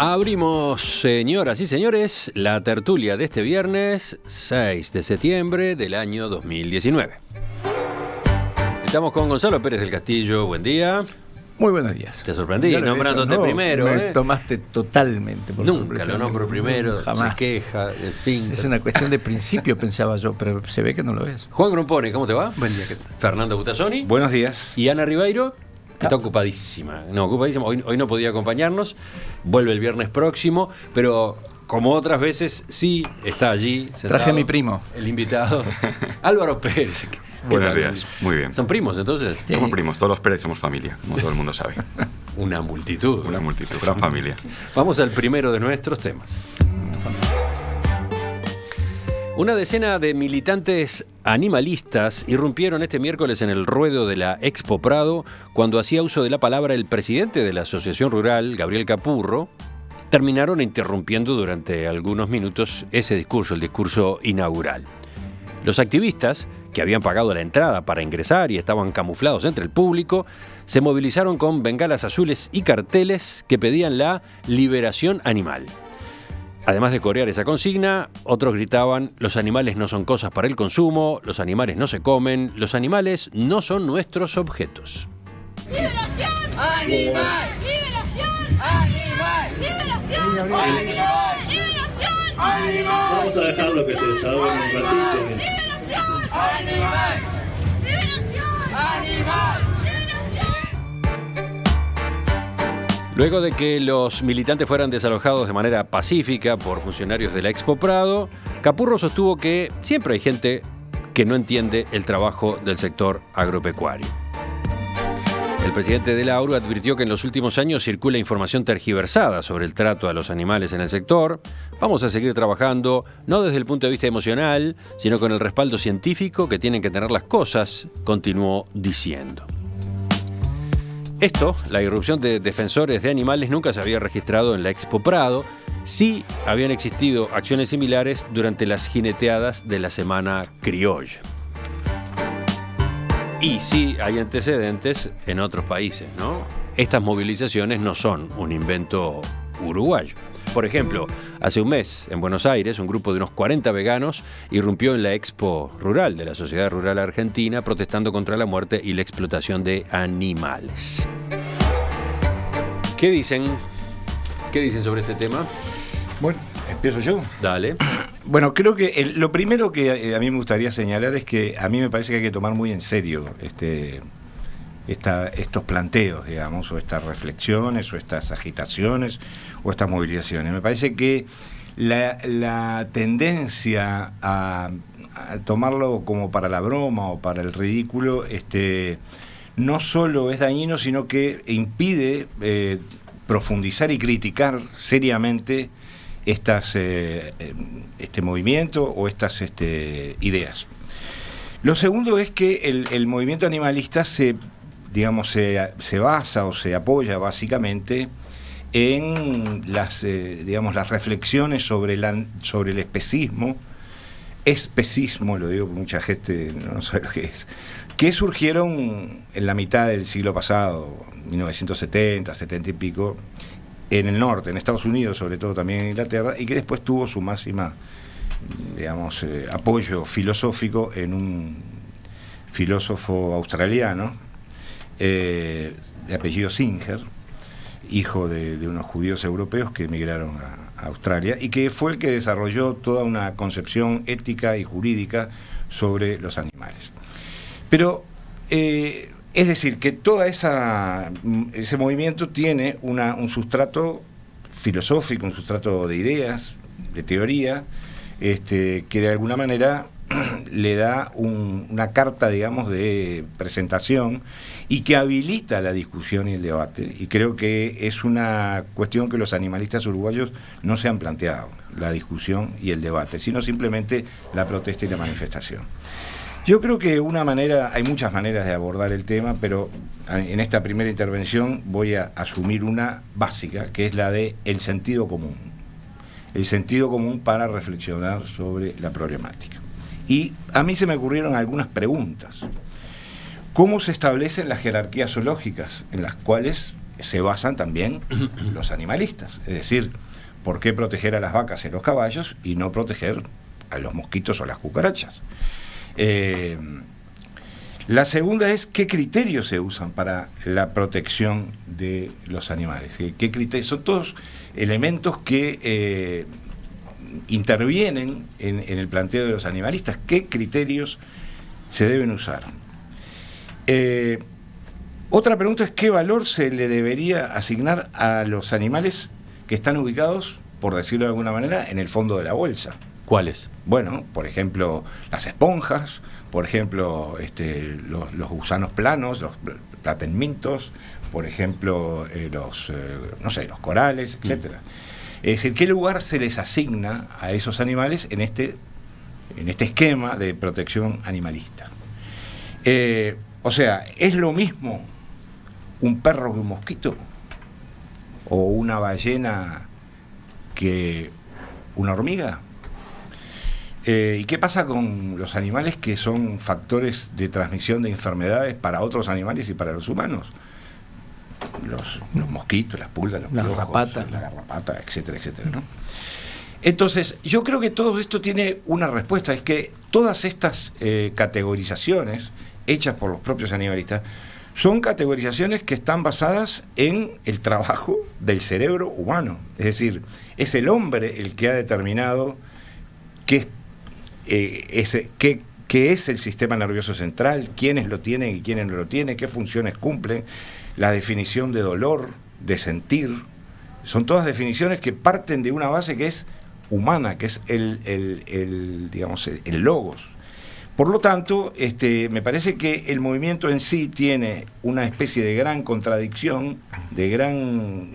Abrimos, señoras y señores, la tertulia de este viernes 6 de septiembre del año 2019. Estamos con Gonzalo Pérez del Castillo. Buen día. Muy buenos días. Te sorprendí nombrándote primero. Me tomaste totalmente por Nunca sorpresa. Lo nombro primero, jamás. Se queja, en fin. Es una cuestión de principio, pensaba yo, pero se ve que no lo es. Juan Grumpone, ¿cómo te va? Buen día, ¿qué tal? Fernando Butazzoni. Buenos días. Y Ana Ribeiro. Está ocupadísima. No, ocupadísima. Hoy no podía acompañarnos. Vuelve el viernes próximo, pero como otras veces, sí está allí. Sentado, traje a mi primo. El invitado, Álvaro Pérez. Buenos días, muy bien. ¿Son primos entonces? Sí. Somos primos, todos los Pérez somos familia, como todo el mundo sabe. Una multitud. Una multitud, gran familia. Vamos al primero de nuestros temas. Una decena de militantes animalistas irrumpieron este miércoles en el ruedo de la Expo Prado cuando hacía uso de la palabra el presidente de la Asociación Rural, Gabriel Capurro. Terminaron interrumpiendo durante algunos minutos ese discurso, el discurso inaugural. Los activistas, que habían pagado la entrada para ingresar y estaban camuflados entre el público, se movilizaron con bengalas azules y carteles que pedían la liberación animal. Además de corear esa consigna, otros gritaban: los animales no son cosas para el consumo, los animales no se comen, los animales no son nuestros objetos. ¡Liberación animal! ¡Liberación animal! ¡Liberación animal! ¡Liberación animal! Vamos a dejarlo que se desahoguen un ratito. ¡Liberación animal! ¡Liberación animal! Luego de que los militantes fueran desalojados de manera pacífica por funcionarios de la Expo Prado, Capurro sostuvo que siempre hay gente que no entiende el trabajo del sector agropecuario. El presidente de la AURU advirtió que en los últimos años circula información tergiversada sobre el trato a los animales en el sector. Vamos a seguir trabajando, no desde el punto de vista emocional, sino con el respaldo científico que tienen que tener las cosas, continuó diciendo. Esto, la irrupción de defensores de animales, nunca se había registrado en la Expo Prado. Sí habían existido acciones similares durante las jineteadas de la Semana Criolla. Y sí hay antecedentes en otros países, ¿no? Estas movilizaciones no son un invento uruguayo. Por ejemplo, hace un mes, en Buenos Aires, un grupo de unos 40 veganos irrumpió en la Expo Rural de la Sociedad Rural Argentina protestando contra la muerte y la explotación de animales. ¿Qué dicen? ¿Qué dicen sobre este tema? Bueno, empiezo yo. Dale. Bueno, creo que lo primero que a mí me gustaría señalar es que a mí me parece que hay que tomar muy en serio estos planteos, digamos, o estas reflexiones, o estas agitaciones, o estas movilizaciones. Me parece que la tendencia a tomarlo como para la broma o para el ridículo, no solo es dañino, sino que impide profundizar y criticar seriamente este movimiento o estas ideas. Lo segundo es que el movimiento animalista se basa o se apoya básicamente en las reflexiones sobre el especismo, lo digo porque mucha gente no sabe lo que surgieron en la mitad del siglo pasado, 1970, 70 y pico, en el norte, en Estados Unidos, sobre todo también en Inglaterra, y que después tuvo su máxima, apoyo filosófico en un filósofo australiano, de apellido Singer, hijo de unos judíos europeos que emigraron a Australia, y que fue el que desarrolló toda una concepción ética y jurídica sobre los animales. Pero, es decir, que todo ese movimiento tiene un sustrato filosófico, un sustrato de ideas, de teoría, que de alguna manera le da una carta, digamos, de presentación y que habilita la discusión y el debate. Y creo que es una cuestión que los animalistas uruguayos no se han planteado, la discusión y el debate, sino simplemente la protesta y la manifestación. Yo creo que hay muchas maneras de abordar el tema, pero en esta primera intervención voy a asumir una básica, que es la de el sentido común. El sentido común para reflexionar sobre la problemática. Y a mí se me ocurrieron algunas preguntas. ¿Cómo se establecen las jerarquías zoológicas en las cuales se basan también los animalistas. Es decir, ¿por qué proteger a las vacas y a los caballos y no proteger a los mosquitos o a las cucarachas? La segunda es qué criterios se usan para la protección de los animales. ¿Qué criterios? Son todos elementos que intervienen en el planteo de los animalistas. ¿Qué criterios se deben usar? Otra pregunta es qué valor se le debería asignar a los animales que están ubicados, por decirlo de alguna manera, en el fondo de la bolsa. ¿Cuáles? Bueno, por ejemplo, las esponjas, por ejemplo, los gusanos planos, los platenmintos, por ejemplo, los corales, etcétera. Es decir, ¿qué lugar se les asigna a esos animales en este esquema de protección animalista? O sea, ¿es lo mismo un perro que un mosquito? ¿O una ballena que una hormiga? ¿Y qué pasa con los animales que son factores de transmisión de enfermedades para otros animales y para los humanos? Los mosquitos, las pulgas, los piojos, la garrapata, etcétera, etcétera, ¿no? Entonces, yo creo que todo esto tiene una respuesta, es que todas estas categorizaciones hechas por los propios animalistas son categorizaciones que están basadas en el trabajo del cerebro humano. Es decir, es el hombre el que ha determinado qué es el sistema nervioso central, quiénes lo tienen y quiénes no lo tienen, qué funciones cumplen, la definición de dolor, de sentir. Son todas definiciones que parten de una base que es humana, que es el logos. Por lo tanto, me parece que el movimiento en sí tiene una especie de gran contradicción, de gran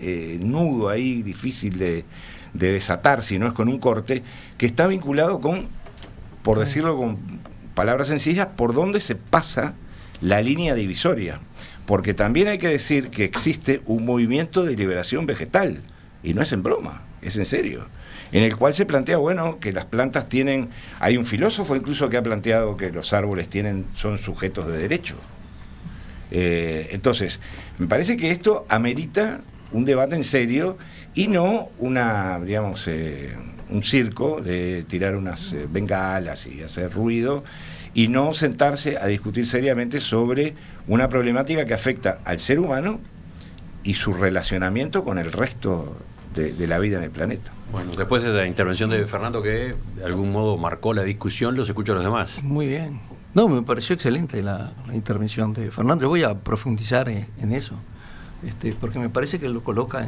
nudo ahí difícil de desatar, si no es con un corte, que está vinculado con, por decirlo con palabras sencillas, por dónde se pasa la línea divisoria. Porque también hay que decir que existe un movimiento de liberación vegetal, y no es en broma, es en serio, en el cual se plantea, bueno, que las plantas tienen, hay un filósofo incluso que ha planteado que los árboles son sujetos de derecho. Entonces, me parece que esto amerita un debate en serio y no un circo de tirar unas bengalas y hacer ruido, y no sentarse a discutir seriamente sobre una problemática que afecta al ser humano y su relacionamiento con el resto de la vida en el planeta. Bueno, después de la intervención de Fernando, que de algún modo marcó la discusión, los escucho a los demás. Muy bien. No, me pareció excelente la intervención de Fernando. Yo voy a profundizar en eso, porque me parece que lo coloca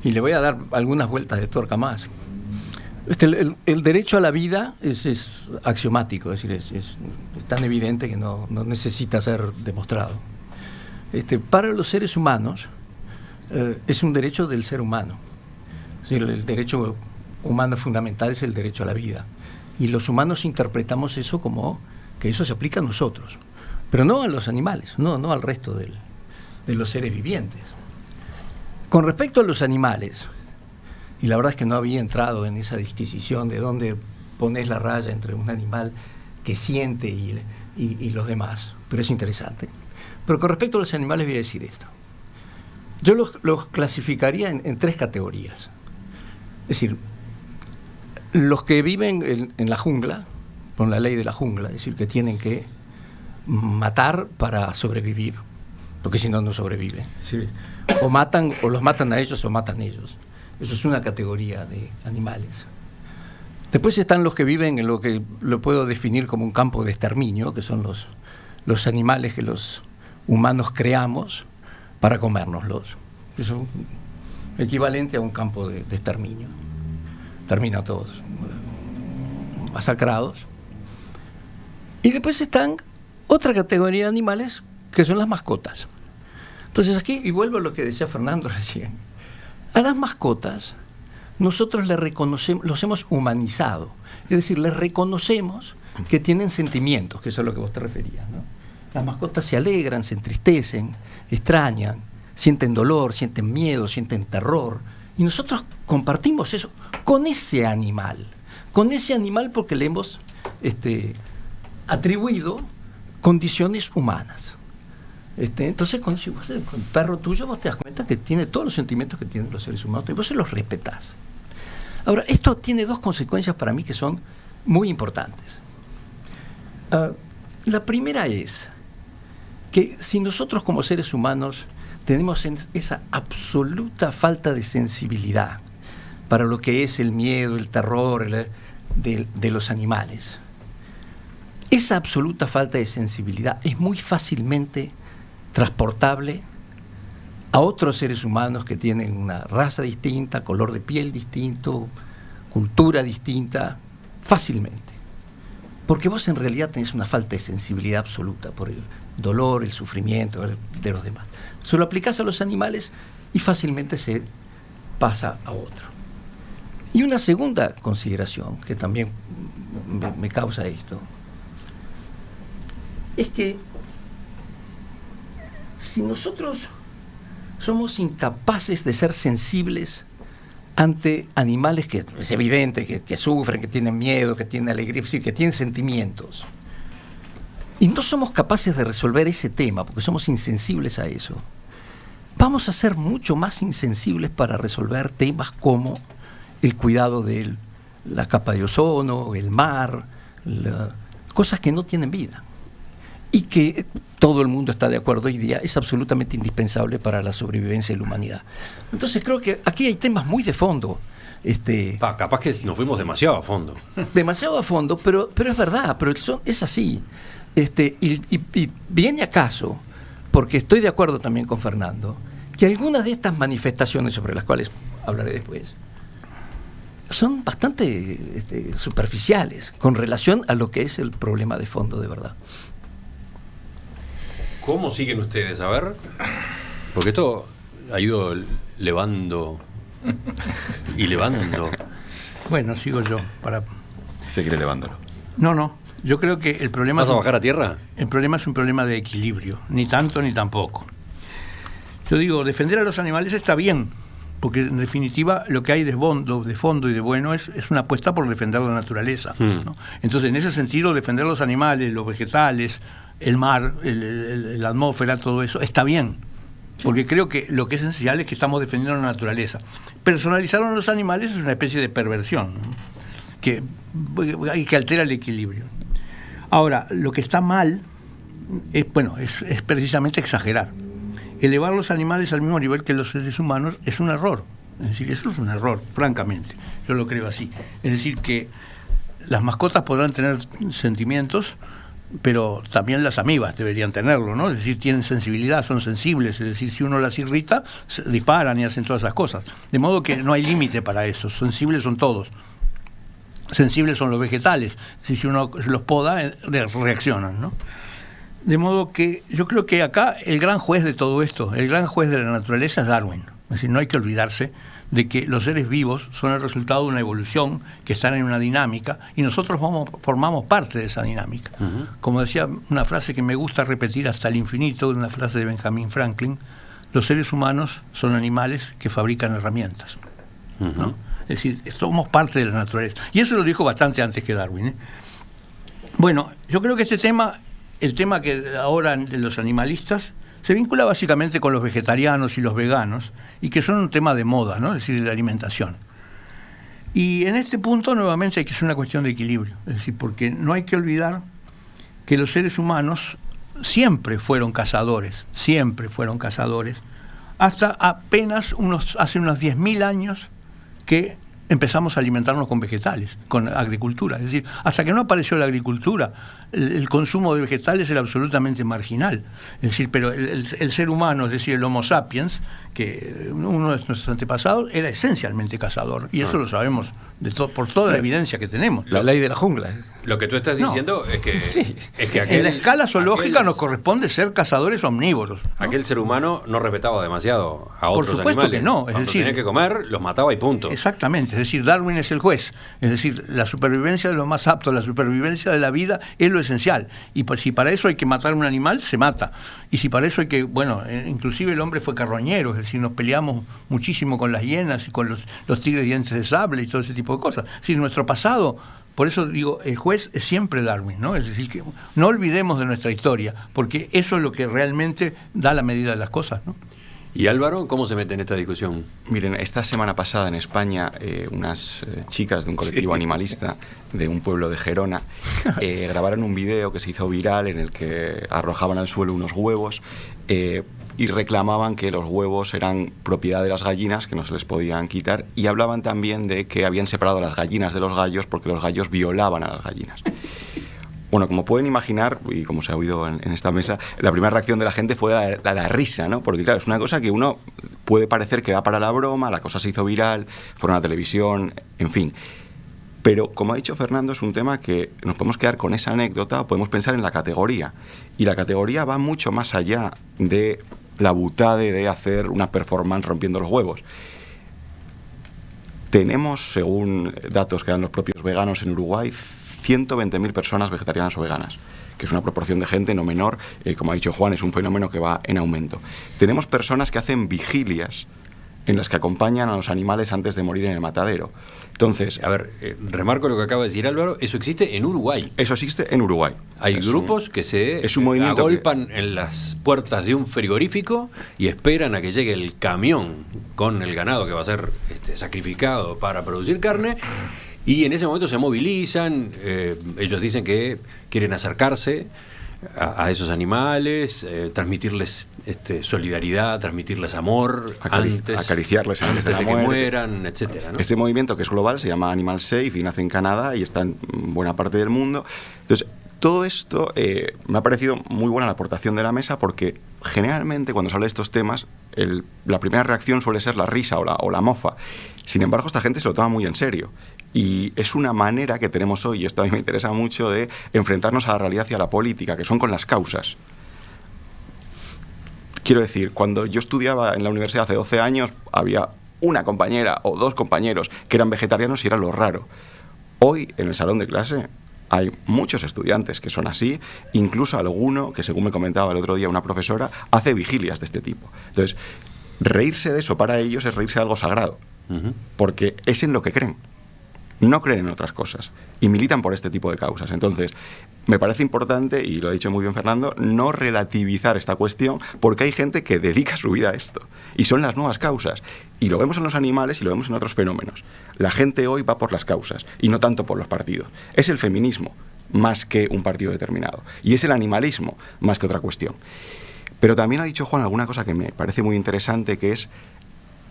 y le voy a dar algunas vueltas de tuerca más. El derecho a la vida es axiomático, es decir, es tan evidente que no necesita ser demostrado. Para los seres humanos es un derecho del ser humano. Es decir, el derecho humano fundamental es el derecho a la vida. Y los humanos interpretamos eso como que eso se aplica a nosotros, pero no a los animales, no al resto de los seres vivientes. Con respecto a los animales, y la verdad es que no había entrado en esa disquisición de dónde pones la raya entre un animal que siente y los demás, pero es interesante. Pero con respecto a los animales voy a decir esto. Yo los clasificaría en tres categorías. Es decir, los que viven en la jungla, con la ley de la jungla, es decir, que tienen que matar para sobrevivir, porque si no, no sobreviven. Es decir, o los matan a ellos o matan ellos. Eso es una categoría de animales. Después están los que viven en lo que lo puedo definir como un campo de exterminio, que son los animales que los humanos creamos para comérnoslos. Eso es equivalente a un campo de exterminio. Terminan todos masacrados. Y después están otra categoría de animales que son las mascotas. Entonces aquí, y vuelvo a lo que decía Fernando recién, a las mascotas nosotros les reconocemos, los hemos humanizado, es decir, les reconocemos que tienen sentimientos, que eso es lo que vos te referías, ¿no? Las mascotas se alegran, se entristecen, extrañan, sienten dolor, sienten miedo, sienten terror, y nosotros compartimos eso con ese animal porque le hemos atribuido condiciones humanas. Entonces, con el perro tuyo, vos te das cuenta que tiene todos los sentimientos que tienen los seres humanos y vos se los respetás. Ahora, esto tiene dos consecuencias para mí que son muy importantes. La primera es que si nosotros como seres humanos tenemos esa absoluta falta de sensibilidad para lo que es el miedo, el terror de los animales, esa absoluta falta de sensibilidad es muy fácilmente transportable a otros seres humanos que tienen una raza distinta, color de piel distinto, cultura distinta, fácilmente. Porque vos en realidad tenés una falta de sensibilidad absoluta por el dolor, el sufrimiento de los demás. Se lo aplicás a los animales y fácilmente se pasa a otro. Y una segunda consideración que también me causa esto es que si nosotros somos incapaces de ser sensibles ante animales que es evidente que sufren, que tienen miedo, que tienen alegría, que tienen sentimientos, y no somos capaces de resolver ese tema porque somos insensibles a eso, vamos a ser mucho más insensibles para resolver temas como el cuidado de la capa de ozono, el mar, cosas que no tienen vida y que todo el mundo está de acuerdo hoy día es absolutamente indispensable para la sobrevivencia de la humanidad. Entonces creo que aquí hay temas muy de fondo. Capaz que nos fuimos demasiado a fondo. Demasiado a fondo, pero es verdad, pero es así. Y viene acaso, porque estoy de acuerdo también con Fernando, que algunas de estas manifestaciones sobre las cuales hablaré después son bastante superficiales con relación a lo que es el problema de fondo de verdad. ¿Cómo siguen ustedes? A ver, porque esto ha ido levando y levando. Bueno, sigo yo para seguir elevándolo. No, yo creo que el problema ¿Vas a bajar a tierra? El problema es un problema de equilibrio, ni tanto ni tampoco. Yo digo, defender a los animales está bien, porque en definitiva lo que hay de fondo y de bueno es una apuesta por defender la naturaleza, ¿no? Entonces, en ese sentido, defender los animales, los vegetales, el mar, la atmósfera, todo eso, está bien. Porque creo que lo que es esencial es que estamos defendiendo la naturaleza. Personalizar a los animales es una especie de perversión, ¿no? que altera el equilibrio. Ahora, lo que está mal es precisamente exagerar. Elevar los animales al mismo nivel que los seres humanos es un error. Es decir, eso es un error, francamente. Yo lo creo así. Es decir, que las mascotas podrán tener sentimientos, pero también las amibas deberían tenerlo, ¿no? Es decir, tienen sensibilidad, son sensibles, es decir, si uno las irrita, se disparan y hacen todas esas cosas. De modo que no hay límite para eso, sensibles son todos. Sensibles son los vegetales, si uno los poda, reaccionan, ¿no? De modo que yo creo que acá el gran juez de todo esto, el gran juez de la naturaleza es Darwin. Es decir, no hay que olvidarse de que los seres vivos son el resultado de una evolución, que están en una dinámica, y nosotros formamos parte de esa dinámica. Uh-huh. Como decía una frase que me gusta repetir hasta el infinito, una frase de Benjamin Franklin: los seres humanos son animales que fabrican herramientas. Uh-huh. ¿No? Es decir, somos parte de la naturaleza. Y eso lo dijo bastante antes que Darwin, ¿eh? Bueno, yo creo que el tema que ahora de los animalistas se vincula básicamente con los vegetarianos y los veganos, y que son un tema de moda, ¿no? Es decir, de alimentación. Y en este punto nuevamente hay que ser una cuestión de equilibrio, es decir, porque no hay que olvidar que los seres humanos siempre fueron cazadores, hasta apenas hace unos 10.000 años que empezamos a alimentarnos con vegetales, con agricultura. Es decir, hasta que no apareció la agricultura, el consumo de vegetales era absolutamente marginal. Es decir, pero el ser humano, es decir, el Homo sapiens, que uno de nuestros antepasados era esencialmente cazador, y eso lo sabemos por toda la evidencia que tenemos. La ley de la jungla. Lo que tú estás diciendo es que, sí, es que en la escala zoológica nos corresponde ser cazadores omnívoros, ¿no? Aquel ser humano no respetaba demasiado a otros animales. Por supuesto que no. Cuando tenía que comer, los mataba y punto. Exactamente. Es decir, Darwin es el juez. Es decir, la supervivencia de lo más apto, la supervivencia de la vida es lo esencial. Y pues, si para eso hay que matar a un animal, se mata. Y si para eso hay que, inclusive el hombre fue carroñero, es decir, nos peleamos muchísimo con las hienas y con los tigres dientes de sable y todo ese tipo de cosas. Es decir, nuestro pasado Por eso digo, el juez es siempre Darwin, ¿no? Es decir, que no olvidemos de nuestra historia, porque eso es lo que realmente da la medida de las cosas, ¿no? ¿Y Álvaro, cómo se mete en esta discusión? Miren, esta semana pasada en España, unas chicas de un colectivo animalista de un pueblo de Gerona grabaron un video que se hizo viral en el que arrojaban al suelo unos huevos y reclamaban que los huevos eran propiedad de las gallinas, que no se les podían quitar, y hablaban también de que habían separado a las gallinas de los gallos porque los gallos violaban a las gallinas. Bueno, como pueden imaginar, y como se ha oído en esta mesa, la primera reacción de la gente fue la risa, ¿no? Porque claro, es una cosa que uno puede parecer que da para la broma, la cosa se hizo viral, fueron a la televisión, en fin. Pero, como ha dicho Fernando, es un tema que nos podemos quedar con esa anécdota o podemos pensar en la categoría. Y la categoría va mucho más allá de la butade de hacer una performance rompiendo los huevos. Tenemos, según datos que dan los propios veganos en Uruguay, 120.000 personas vegetarianas o veganas, que es una proporción de gente no menor, como ha dicho Juan, es un fenómeno que va en aumento. Tenemos personas que hacen vigilias en las que acompañan a los animales antes de morir en el matadero. Entonces, a ver, remarco lo que acaba de decir Álvaro, eso existe en Uruguay. Eso existe en Uruguay. Hay grupos que se agolpan en las puertas de un frigorífico y esperan a que llegue el camión con el ganado que va a ser sacrificado para producir carne. Y en ese momento se movilizan, ellos dicen que quieren acercarse a esos animales, transmitirles solidaridad, transmitirles amor, acariciarles antes de que mueran, etcétera, ¿no? Este movimiento, que es global, se llama Animal Safe y nace en Canadá y está en buena parte del mundo. Entonces, todo esto me ha parecido muy buena la aportación de la mesa, porque generalmente cuando se habla de estos temas la primera reacción suele ser la risa o la mofa. Sin embargo, esta gente se lo toma muy en serio. Y es una manera que tenemos hoy, y esto a mí me interesa mucho, de enfrentarnos a la realidad y a la política, que son con las causas. Quiero decir, cuando yo estudiaba en la universidad hace 12 años, había una compañera o dos compañeros que eran vegetarianos y era lo raro. Hoy, en el salón de clase, hay muchos estudiantes que son así, incluso alguno, que según me comentaba el otro día una profesora, hace vigilias de este tipo. Entonces, reírse de eso para ellos es reírse de algo sagrado, porque es en lo que creen. No creen en otras cosas y militan por este tipo de causas. Entonces, me parece importante, y lo ha dicho muy bien Fernando, no relativizar esta cuestión, porque hay gente que dedica su vida a esto y son las nuevas causas. Y lo vemos en los animales y lo vemos en otros fenómenos. La gente hoy va por las causas y no tanto por los partidos. Es el feminismo más que un partido determinado, y es el animalismo más que otra cuestión. Pero también ha dicho Juan alguna cosa que me parece muy interesante, que es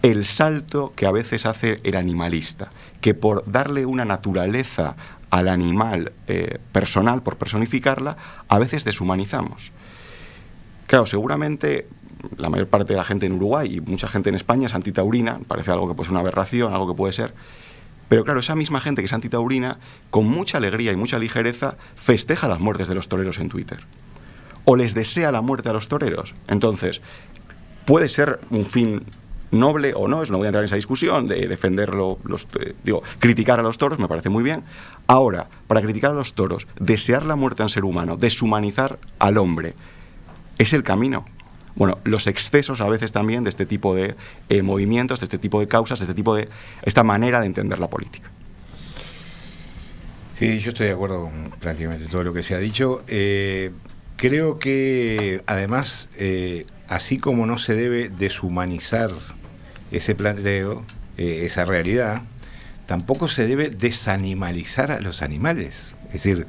el salto que a veces hace el animalista, que por darle una naturaleza al animal personal, por personificarla, a veces deshumanizamos. Claro, seguramente la mayor parte de la gente en Uruguay y mucha gente en España es antitaurina, parece algo que puede ser una aberración, algo que puede ser. Pero claro, esa misma gente que es antitaurina, con mucha alegría y mucha ligereza, festeja las muertes de los toreros en Twitter. O les desea la muerte a los toreros. Entonces, puede ser un fin noble o no, no voy a entrar en esa discusión de defenderlo, criticar a los toros me parece muy bien. Ahora, para criticar a los toros, desear la muerte a un ser humano, deshumanizar al hombre, ¿es el camino? Bueno, los excesos a veces también de este tipo de movimientos, de este tipo de causas, de esta manera de entender la política. Sí, yo estoy de acuerdo con prácticamente todo lo que se ha dicho. Creo que además, así como no se debe deshumanizar ese planteo, esa realidad, tampoco se debe desanimalizar a los animales. Es decir,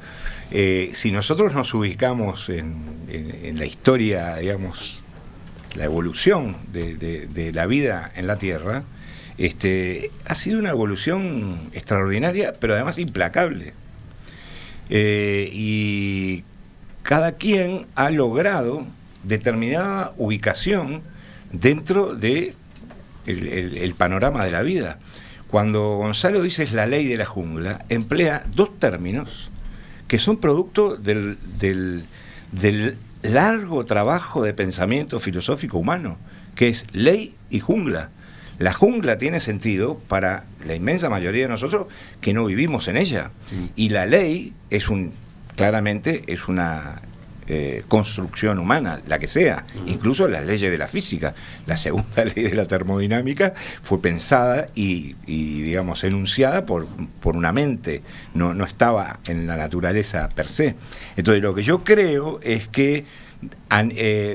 si nosotros nos ubicamos en la historia, digamos, la evolución de la vida en la Tierra, ha sido una evolución extraordinaria, pero además implacable. Y cada quien ha logrado determinada ubicación dentro de el panorama de la vida. Cuando Gonzalo dice es la ley de la jungla, emplea dos términos que son producto del largo trabajo de pensamiento filosófico humano, que es ley y jungla. La jungla tiene sentido para la inmensa mayoría de nosotros que no vivimos en ella. Y la ley claramente es una construcción humana, la que sea, incluso las leyes de la física. La segunda ley de la termodinámica fue pensada y digamos, enunciada por una mente, no estaba en la naturaleza per se. Entonces, lo que yo creo es que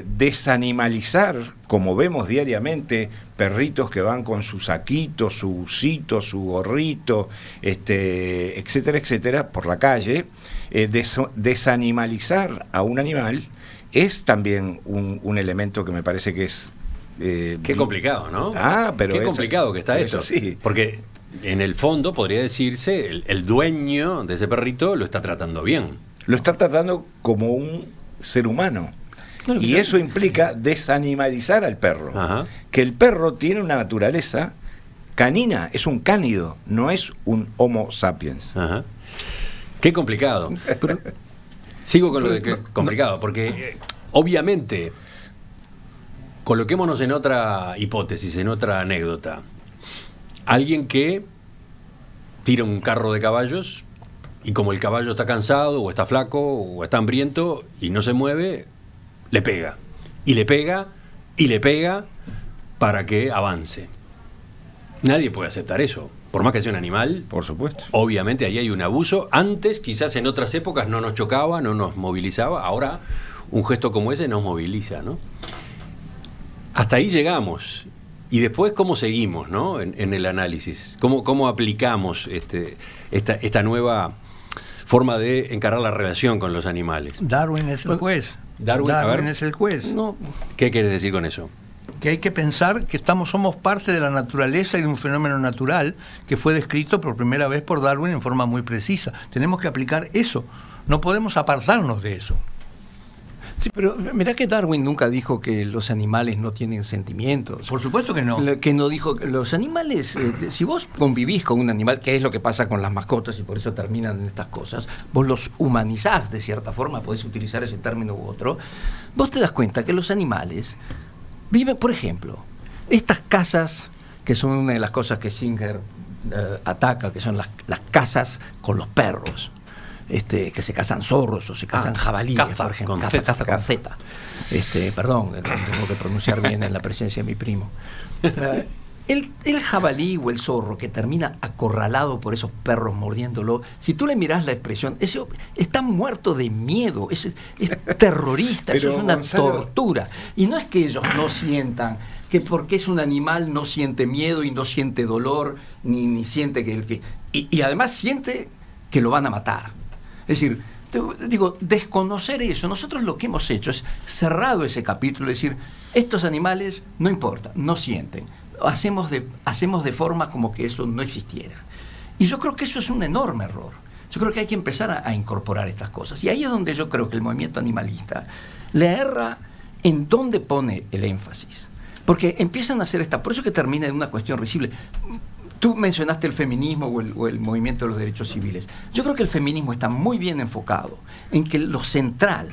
desanimalizar, como vemos diariamente, perritos que van con su saquito, su busito, su gorrito, etcétera, etcétera, por la calle, desanimalizar a un animal es también un elemento que me parece que es... Qué complicado, ¿no? Pero qué complicado que está esto. Sí. Porque en el fondo podría decirse, el dueño de ese perrito lo está tratando bien. Lo está tratando como un ser humano. Y eso implica desanimalizar al perro. Ajá. Que el perro tiene una naturaleza canina, es un cánido, no es un Homo sapiens. Ajá. Qué complicado. Sigo con lo de que complicado, porque obviamente, coloquémonos en otra hipótesis, en otra anécdota. Alguien que tira un carro de caballos y como el caballo está cansado, o está flaco, o está hambriento y no se mueve, le pega. Y le pega, y le pega para que avance. Nadie puede aceptar eso. Por más que sea un animal, por supuesto. Obviamente ahí hay un abuso. Antes, quizás en otras épocas no nos chocaba, no nos movilizaba. Ahora, un gesto como ese nos moviliza, ¿no? Hasta ahí llegamos. Y después, ¿cómo seguimos, ¿no? En el análisis. ¿Cómo aplicamos esta nueva forma de encarar la relación con los animales? Darwin es el juez. Darwin es el juez. No, ¿Qué quieres decir con eso? Que hay que pensar que somos parte de la naturaleza y de un fenómeno natural que fue descrito por primera vez por Darwin en forma muy precisa. Tenemos que aplicar eso. No podemos apartarnos de eso. sí, pero mirá que Darwin nunca dijo que los animales no tienen sentimientos. Por supuesto que no. Que no dijo que los animales, si vos convivís con un animal, que es lo que pasa con las mascotas y por eso terminan en estas cosas, vos los humanizás de cierta forma, podés utilizar ese término u otro, vos te das cuenta que los animales viven, por ejemplo, estas casas, que son una de las cosas que Singer ataca, que son las casas con los perros. Que se cazan zorros o se cazan jabalíes, caza, por ejemplo. con Caza con Z. Perdón, tengo que pronunciar bien en la presencia de mi primo. El jabalí o el zorro que termina acorralado por esos perros mordiéndolo, si tú le mirás la expresión, ese está muerto de miedo, es terrorista, eso es una tortura. Y no es que ellos no sientan, que porque es un animal no siente miedo y no siente dolor, ni siente y además siente que lo van a matar. Es decir, digo, desconocer eso. Nosotros lo que hemos hecho es cerrado ese capítulo, es decir, estos animales no importa, no sienten. Hacemos de forma como que eso no existiera. Y yo creo que eso es un enorme error. Yo creo que hay que empezar a incorporar estas cosas. Y ahí es donde yo creo que el movimiento animalista le erra en dónde pone el énfasis. Porque empiezan a hacer por eso que termina en una cuestión risible. Tú mencionaste el feminismo o el movimiento de los derechos civiles. Yo creo que el feminismo está muy bien enfocado en que lo central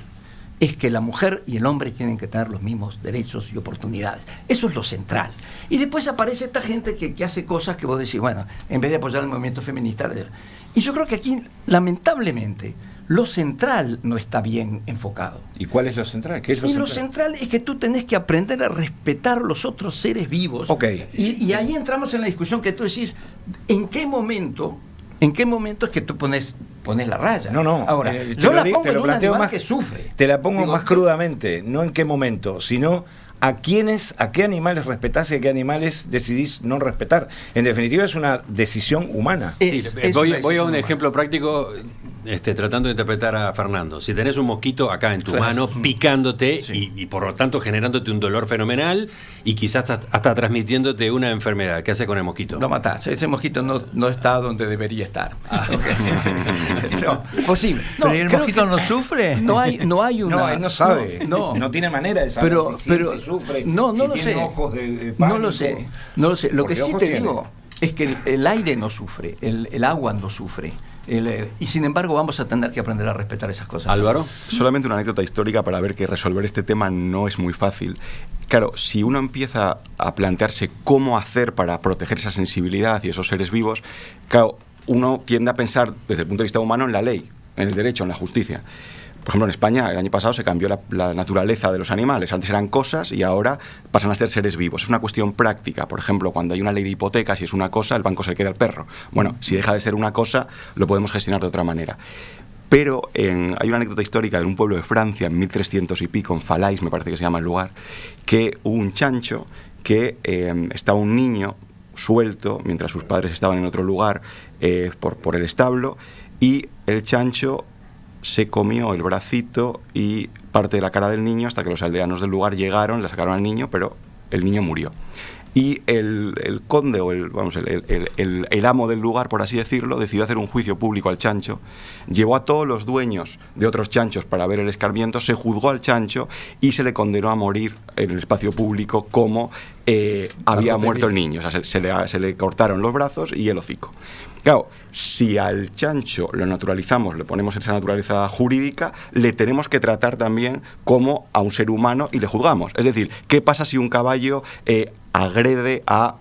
es que la mujer y el hombre tienen que tener los mismos derechos y oportunidades. Eso es lo central. Y después aparece esta gente que hace cosas que vos decís, bueno, en vez de apoyar el movimiento feminista. Y yo creo que aquí, lamentablemente, lo central no está bien enfocado. ¿Y cuál es lo central? ¿Qué es lo central es que tú tenés que aprender a respetar los otros seres vivos. Okay. Y ahí entramos en la discusión que tú decís, ¿en qué momento es que tú pones la raya? No. Ahora, yo la pongo en un animal más, que sufre. Te la pongo más crudamente, no en qué momento, sino a qué animales respetás y a qué animales decidís no respetar. En definitiva, es una decisión humana. Voy a un ejemplo práctico, tratando de interpretar a Fernando. Si tenés un mosquito acá en tu mano, picándote y por lo tanto generándote un dolor fenomenal y quizás hasta transmitiéndote una enfermedad, ¿qué haces con el mosquito? Lo matás. Ese mosquito no está donde debería estar. No, posible. ¿Pero el mosquito no sufre? No hay una... No, él no sabe. No tiene manera de saber pero sufre, no si lo tiene sé. Ojos de pánico. No lo sé. Lo que sí te tiene. digo es que el aire no sufre, el agua no sufre. Y sin embargo vamos a tener que aprender a respetar esas cosas. Álvaro. Solamente una anécdota histórica para ver que resolver este tema no es muy fácil. Claro, si uno empieza a plantearse cómo hacer para proteger esa sensibilidad y esos seres vivos, claro, uno tiende a pensar desde el punto de vista humano en la ley, en el derecho, en la justicia. Por ejemplo, en España el año pasado se cambió la naturaleza de los animales. Antes eran cosas y ahora pasan a ser seres vivos. Es una cuestión práctica. Por ejemplo, cuando hay una ley de hipotecas y es una cosa, el banco se le queda al perro. Bueno, si deja de ser una cosa, lo podemos gestionar de otra manera. Pero hay una anécdota histórica de un pueblo de Francia, en 1300 y pico, en Falaise, me parece que se llama el lugar, que hubo un chancho que estaba un niño suelto mientras sus padres estaban en otro lugar por el establo, y el chancho se comió el bracito y parte de la cara del niño hasta que los aldeanos del lugar llegaron, le sacaron al niño, pero el niño murió. Y el conde, o el amo del lugar, por así decirlo, decidió hacer un juicio público al chancho, llevó a todos los dueños de otros chanchos para ver el escarmiento, se juzgó al chancho y se le condenó a morir en el espacio público como había muerto el niño. O sea, se le cortaron los brazos y el hocico. Claro, si al chancho lo naturalizamos, le ponemos esa naturaleza jurídica, le tenemos que tratar también como a un ser humano y le juzgamos. Es decir, ¿qué pasa si un caballo agrede a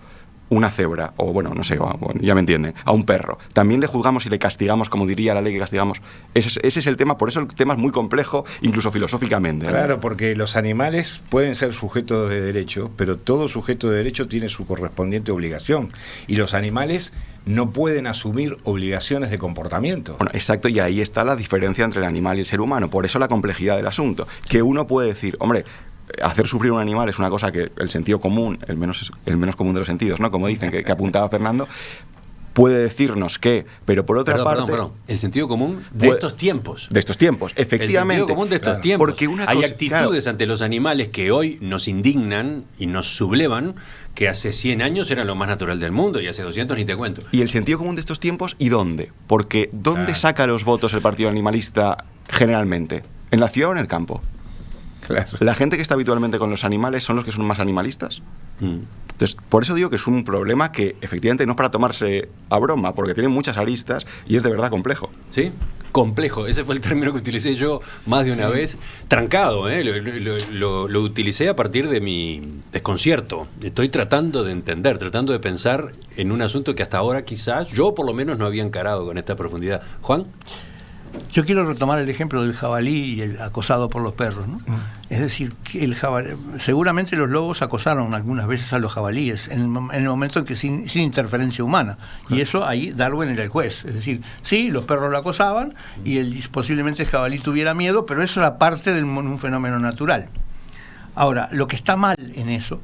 una cebra? O bueno, no sé, ya me entienden, a un perro. También le juzgamos y le castigamos, como diría la ley que castigamos. Ese es el tema, por eso el tema es muy complejo, incluso filosóficamente, ¿no? Claro, porque los animales pueden ser sujetos de derecho, pero todo sujeto de derecho tiene su correspondiente obligación. Y los animales no pueden asumir obligaciones de comportamiento. Bueno, exacto, y ahí está la diferencia entre el animal y el ser humano. Por eso la complejidad del asunto. Que uno puede decir, hombre, hacer sufrir a un animal es una cosa que el sentido común, el menos común de los sentidos, ¿no? Como dicen, que apuntaba Fernando, puede decirnos que, pero por otra parte... Perdón, el sentido común de estos tiempos. De estos tiempos, efectivamente. El sentido común de estos tiempos. Porque hay actitudes ante los animales que hoy nos indignan y nos sublevan, que hace 100 años eran lo más natural del mundo y hace 200 ni te cuento. ¿Y el sentido común de estos tiempos y dónde? Porque ¿dónde saca los votos el partido animalista generalmente? ¿En la ciudad o en el campo? Claro. La gente que está habitualmente con los animales son los que son más animalistas. Entonces, por eso digo que es un problema que efectivamente no es para tomarse a broma, porque tiene muchas aristas y es de verdad complejo. ¿Sí? Complejo, ese fue el término que utilicé yo más de una vez. Trancado, lo utilicé a partir de mi desconcierto. Estoy tratando de entender, tratando de pensar en un asunto que hasta ahora quizás yo por lo menos no había encarado con esta profundidad. ¿Juan? Yo quiero retomar el ejemplo del jabalí y el acosado por los perros, ¿no? Es decir, que el jabalí, seguramente los lobos acosaron algunas veces a los jabalíes en el momento en que sin interferencia humana, y eso ahí Darwin era el juez. Es decir, sí, los perros lo acosaban y posiblemente el jabalí tuviera miedo, pero eso era parte de un fenómeno natural. Ahora, lo que está mal en eso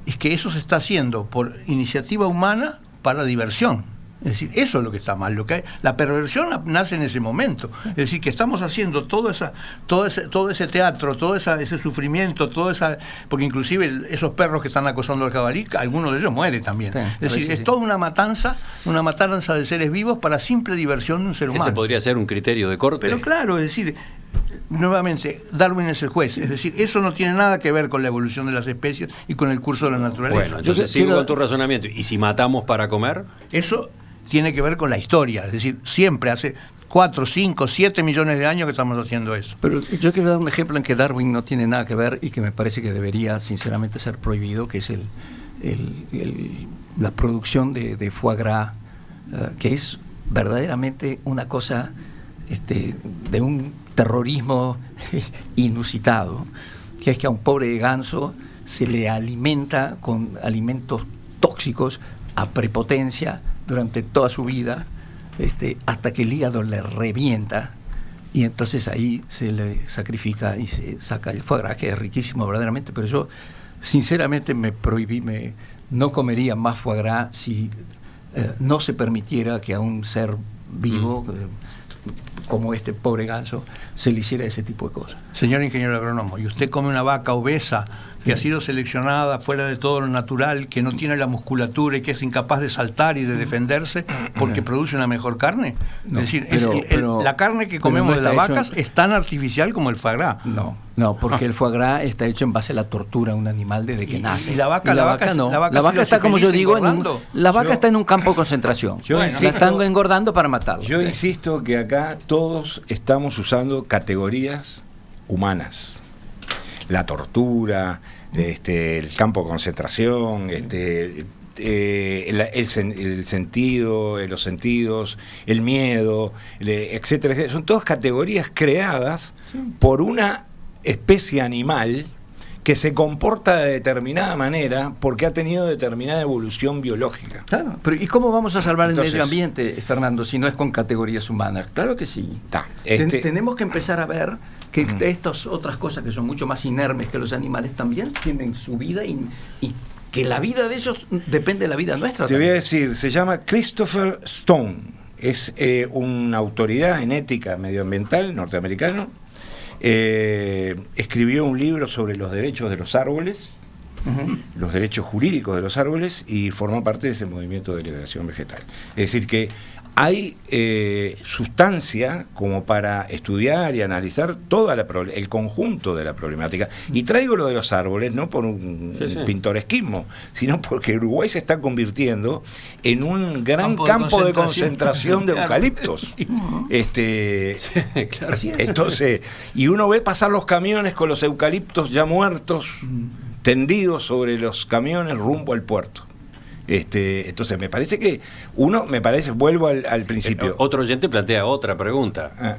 es que eso se está haciendo por iniciativa humana para diversión. Es decir, eso es lo que está mal. La perversión nace en ese momento. Es decir, que estamos haciendo todo ese teatro, todo ese sufrimiento, porque inclusive esos perros que están acosando al jabalí, algunos de ellos mueren también. Sí, es decir, es toda una matanza de seres vivos para simple diversión de un ser humano. Ese podría ser un criterio de corte. Pero claro, es decir, nuevamente, Darwin es el juez. Es decir, eso no tiene nada que ver con la evolución de las especies y con el curso de la naturaleza. Bueno, entonces sigo con tu razonamiento. ¿Y si matamos para comer? Eso tiene que ver con la historia, es decir, siempre hace 4, 5, 7 millones de años que estamos haciendo eso. Pero yo quiero dar un ejemplo en que Darwin no tiene nada que ver y que me parece que debería sinceramente ser prohibido, que es la producción de foie gras, que es verdaderamente una cosa de un terrorismo inusitado, que es que a un pobre ganso se le alimenta con alimentos tóxicos a prepotencia durante toda su vida, hasta que el hígado le revienta, y entonces ahí se le sacrifica y se saca el foie gras, que es riquísimo verdaderamente, pero yo sinceramente me prohibí, no comería más foie gras si no se permitiera que a un ser vivo como este pobre ganso se le hiciera ese tipo de cosas. Señor ingeniero agrónomo, y usted come una vaca obesa que ha sido seleccionada fuera de todo lo natural, que no tiene la musculatura y que es incapaz de saltar y de defenderse porque produce una mejor carne. No, es decir, la carne que comemos de las vacas es tan artificial como el foie gras. No, porque el foie gras está hecho en base a la tortura de un animal desde que nace. Y la vaca no. La vaca está, como yo digo, la vaca está en un campo de concentración. La están engordando para matarla. Yo insisto que acá todos estamos usando categorías humanas. La tortura, el campo de concentración, el sentido, los sentidos, el miedo, etcétera, etcétera. Son todas categorías creadas por una especie animal que se comporta de determinada manera porque ha tenido determinada evolución biológica. Claro, pero ¿y cómo vamos a salvar Entonces, el medio ambiente, Fernando, si no es con categorías humanas? Claro que sí. Tenemos que empezar a ver que estas otras cosas que son mucho más inermes que los animales también tienen su vida y que la vida de ellos depende de la vida nuestra. Te voy a decir, se llama Christopher Stone, es una autoridad en ética medioambiental norteamericano. Escribió un libro sobre los derechos de los árboles, los derechos jurídicos de los árboles, y formó parte de ese movimiento de liberación vegetal. Es decir, que hay sustancia como para estudiar y analizar todo el conjunto de la problemática. Y traigo lo de los árboles no por un pintoresquismo, sino porque Uruguay se está convirtiendo en un gran campo de concentración de eucaliptos. Claro. Entonces, y uno ve pasar los camiones con los eucaliptos ya muertos, tendidos sobre los camiones rumbo al puerto. Entonces me parece que vuelvo al principio. Otro oyente plantea otra pregunta.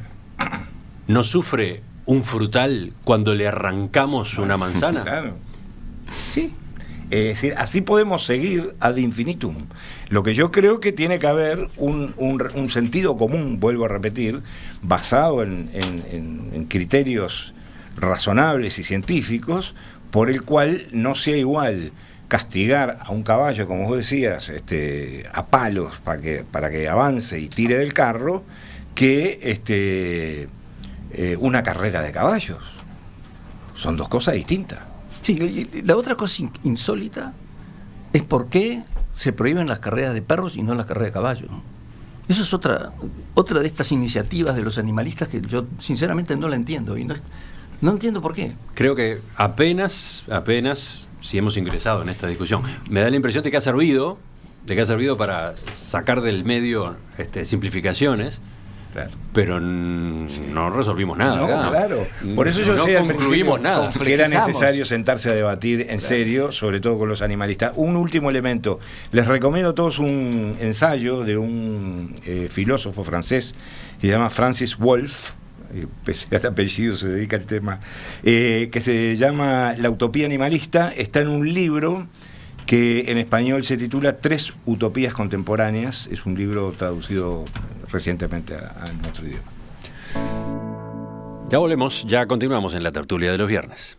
¿No sufre un frutal cuando le arrancamos una manzana? Claro. Sí. Es decir, así podemos seguir ad infinitum. Lo que yo creo que tiene que haber un sentido común, vuelvo a repetir, basado en criterios razonables y científicos, por el cual no sea igual castigar a un caballo, como vos decías, a palos para que avance y tire del carro, que una carrera de caballos. Son dos cosas distintas. Sí, y la otra cosa insólita es por qué se prohíben las carreras de perros y no las carreras de caballos. Eso es otra de estas iniciativas de los animalistas que yo sinceramente no la entiendo y no entiendo por qué. Creo que apenas si hemos ingresado en esta discusión. Me da la impresión de que ha servido para sacar del medio simplificaciones, claro, pero no resolvimos nada. No, claro. Por eso yo decía al principio nada. Que era necesario sentarse a debatir en serio, sobre todo con los animalistas. Un último elemento. Les recomiendo a todos un ensayo de un filósofo francés que se llama Francis Wolff, pese al apellido se dedica al tema, que se llama La utopía animalista. Está en un libro que en español se titula 3 utopías contemporáneas. Es un libro traducido recientemente a nuestro idioma. Ya volvemos, ya continuamos en la tertulia de los viernes.